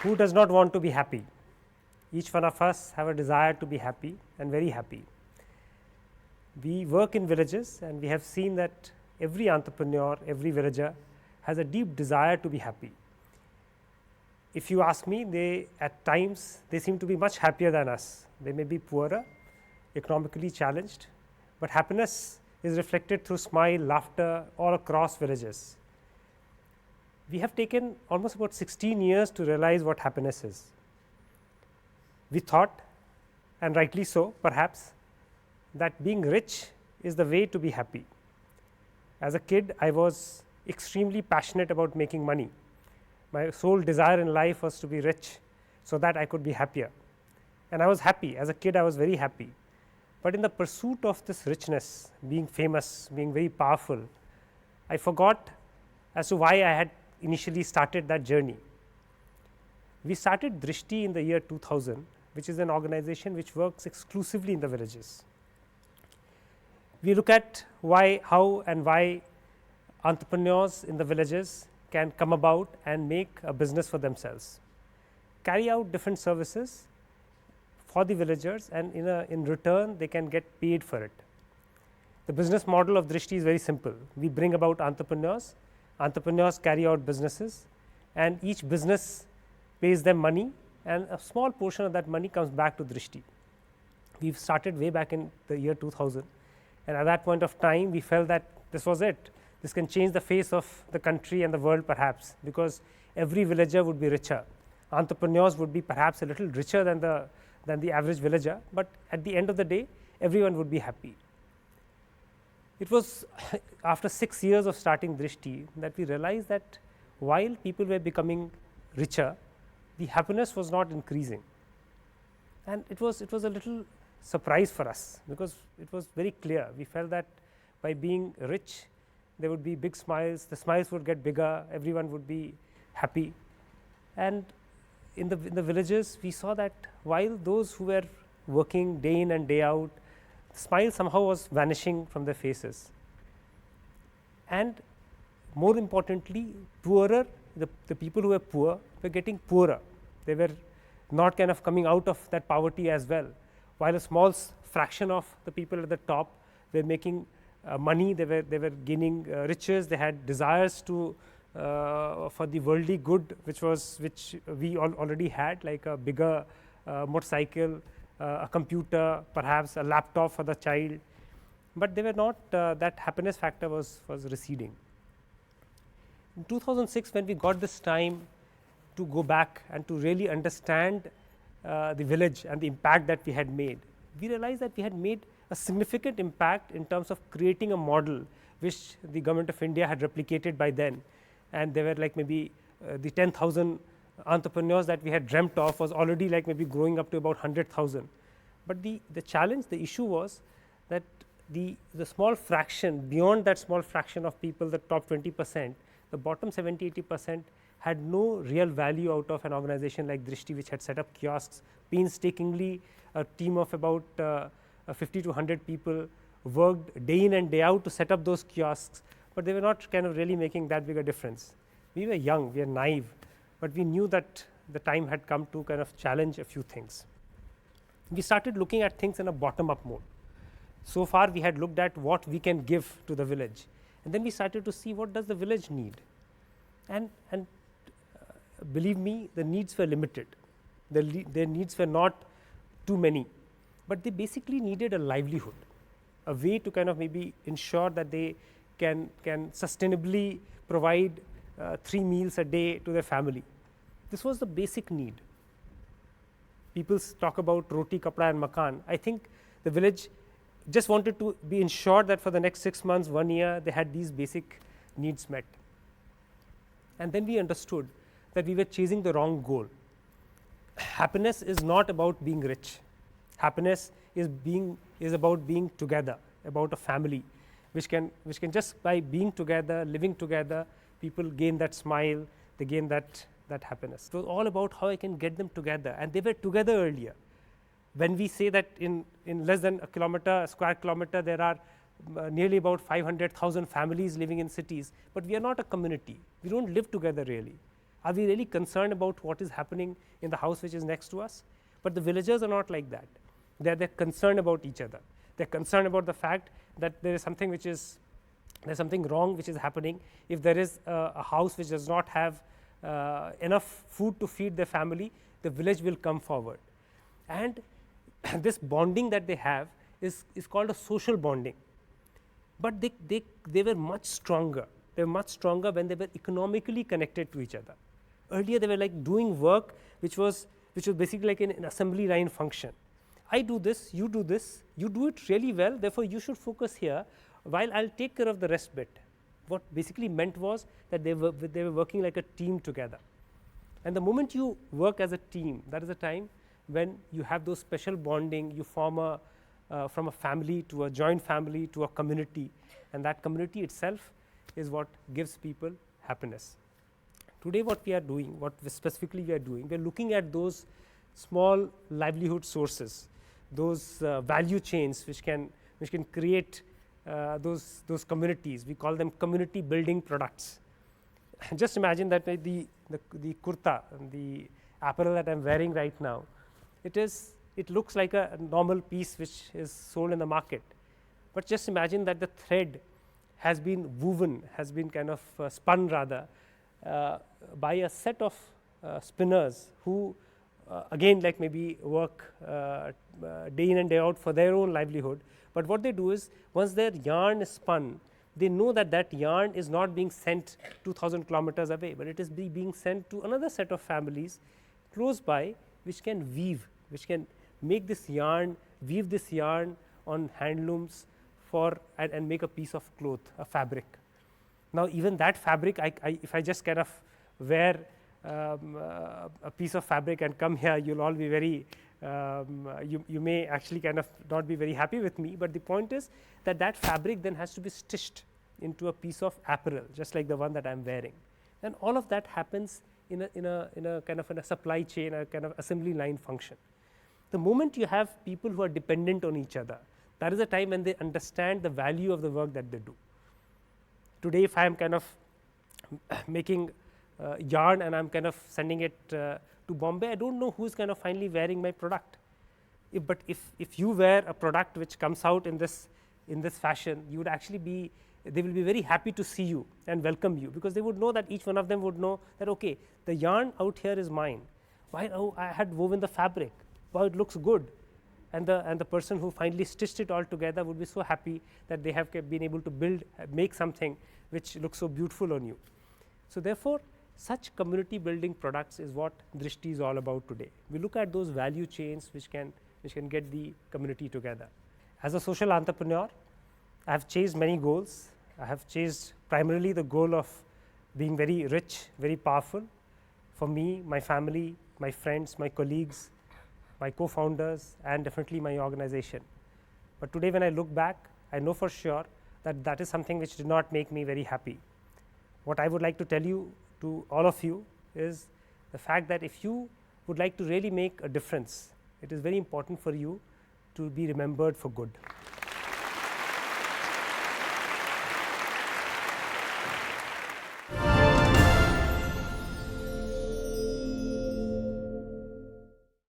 Who does not want to be happy? Each one of us have a desire to be happy and very happy. We work in villages and we have seen that every entrepreneur, every villager has a deep desire to be happy. If you ask me, they at times they seem to be much happier than us. They may be poorer, economically challenged, but happiness is reflected through smile, laughter all across villages. We have taken almost about 16 years to realize what happiness is. We thought, and rightly so perhaps, that being rich is the way to be happy. As a kid, I was extremely passionate about making money. My sole desire in life was to be rich so that I could be happier. And I was happy. As a kid, I was very happy. But in the pursuit of this richness, being famous, being very powerful, I forgot as to why I had initially started that journey. We started Drishti in the year 2000, which is an organization which works exclusively in the villages. We look at why, how and why entrepreneurs in the villages can come about and make a business for themselves, carry out different services for the villagers, and in return they can get paid for it. The business model of Drishti is very simple. We bring about entrepreneurs, entrepreneurs carry out businesses, and each business pays them money, and a small portion of that money comes back to Drishti. We have started way back in the year 2000, and at that point of time we felt that this was it. This can change the face of the country and the world perhaps, because every villager would be richer. Entrepreneurs would be perhaps a little richer than the average villager, but at the end of the day everyone would be happy. It was after 6 years of starting Drishti that we realized that while people were becoming richer, the happiness was not increasing. And it was a little surprise for us, because it was very clear. We felt that by being rich there would be big smiles, the smiles would get bigger, everyone would be happy. And in the villages we saw that while those who were working day in and day out, the smile somehow was vanishing from their faces. And more importantly, poorer, the people who were poor were getting poorer. They were not kind of coming out of that poverty as well. While a small fraction of the people at the top were making money, they were gaining riches, they had desires to for the worldly good, which we already had, like a bigger motorcycle, a computer, perhaps a laptop for the child, but they were not that happiness factor was receding. In 2006, when we got this time to go back and to really understand the village and the impact that we had made, we realized that we had made a significant impact in terms of creating a model which the government of India had replicated by then. And there were like maybe the 10,000 entrepreneurs that we had dreamt of was already like maybe growing up to about 100,000. But the challenge, the issue was that the small fraction, beyond that small fraction of people, the top 20%, the bottom 70-80% had no real value out of an organization like Drishti, which had set up kiosks painstakingly. A team of about 50 to 100 people worked day in and day out to set up those kiosks, but they were not kind of really making that big a difference. We were young, we were naive, but we knew that the time had come to kind of challenge a few things. We started looking at things in a bottom up mode. So far we had looked at what we can give to the village, and then we started to see what does the village need. And believe me, the needs were limited. Their needs were not too many, but they basically needed a livelihood, a way to kind of maybe ensure that they can sustainably provide 3 meals a day to their family. This was the basic need. People talk about roti, kapda and makan. I think the village just wanted to be ensured that for the next 6 months, 1 year, they had these basic needs met. And then we understood that we were chasing the wrong goal. Happiness is not about being rich. Happiness is about being together, about a family, which can just by being together, living together, people gain that smile, they gain that happiness. It was all about how I can get them together, and they were together earlier. When we say that in less than a square kilometer, there are nearly about 500,000 families living in cities, but we are not a community. We don't live together really. Are we really concerned about what is happening in the house which is next to us? But the villagers are not like that. They're concerned about each other. They're concerned about the fact that there is something which is, there's something wrong which is happening. If there is a house which does not have enough food to feed their family, the village will come forward. And this bonding that they have is called a social bonding. But they were much stronger. They were much stronger when they were economically connected to each other. Earlier they were like doing work which was basically like an assembly line function. I do this, you do it really well, therefore you should focus here while I'll take care of the rest bit. What basically meant was that they were working like a team together. And the moment you work as a team, that is a time when you have those special bonding, you form from a family to a joint family to a community, and that community itself is what gives people happiness. Today what we are doing, what specifically we are doing, we are looking at those small livelihood sources, those value chains which can create those communities. We call them community building products. Just imagine that the kurta, the apparel that I am wearing right now, it looks like a normal piece which is sold in the market. But just imagine that the thread has been woven, has been kind of spun rather, by a set of spinners who again like maybe work day in and day out for their own livelihood. But what they do is, once their yarn is spun, they know that that yarn is not being sent 2000 kilometers away, but it is being sent to another set of families close by, which can weave, which can make this yarn, weave this yarn on handlooms for and make a piece of cloth, a fabric. Now even that fabric, if I just kind of wear a piece of fabric and come here, you'll all be very you may actually kind of not be very happy with me, but the point is that that fabric then has to be stitched into a piece of apparel, just like the one that I am wearing. And all of that happens in a kind of a supply chain, a kind of assembly line function. The moment you have people who are dependent on each other, that is a time when they understand the value of the work that they do. Today if I am kind of making yarn and I am kind of sending it to Bombay, I do not know who is kind of finally wearing my product. But if you wear a product which comes out in this fashion, you would actually be, they will be very happy to see you and welcome you, because they would know that each one of them would know that, okay, the yarn out here is mine. Why? Oh, I had woven the fabric. Wow, it looks good. And the person who finally stitched it all together would be so happy that they have been able to make something which looks so beautiful on you. So therefore, such community building products is what Drishti is all about today. We look at those value chains which can get the community together. As a social entrepreneur, I have chased many goals. I have chased primarily the goal of being very rich, very powerful for me, my family, my friends, my colleagues, my co-founders, and definitely my organization. But today when I look back, I know for sure that that is something which did not make me very happy. What I would like to tell you, to all of you, is the fact that if you would like to really make a difference, it is very important for you to be remembered for good.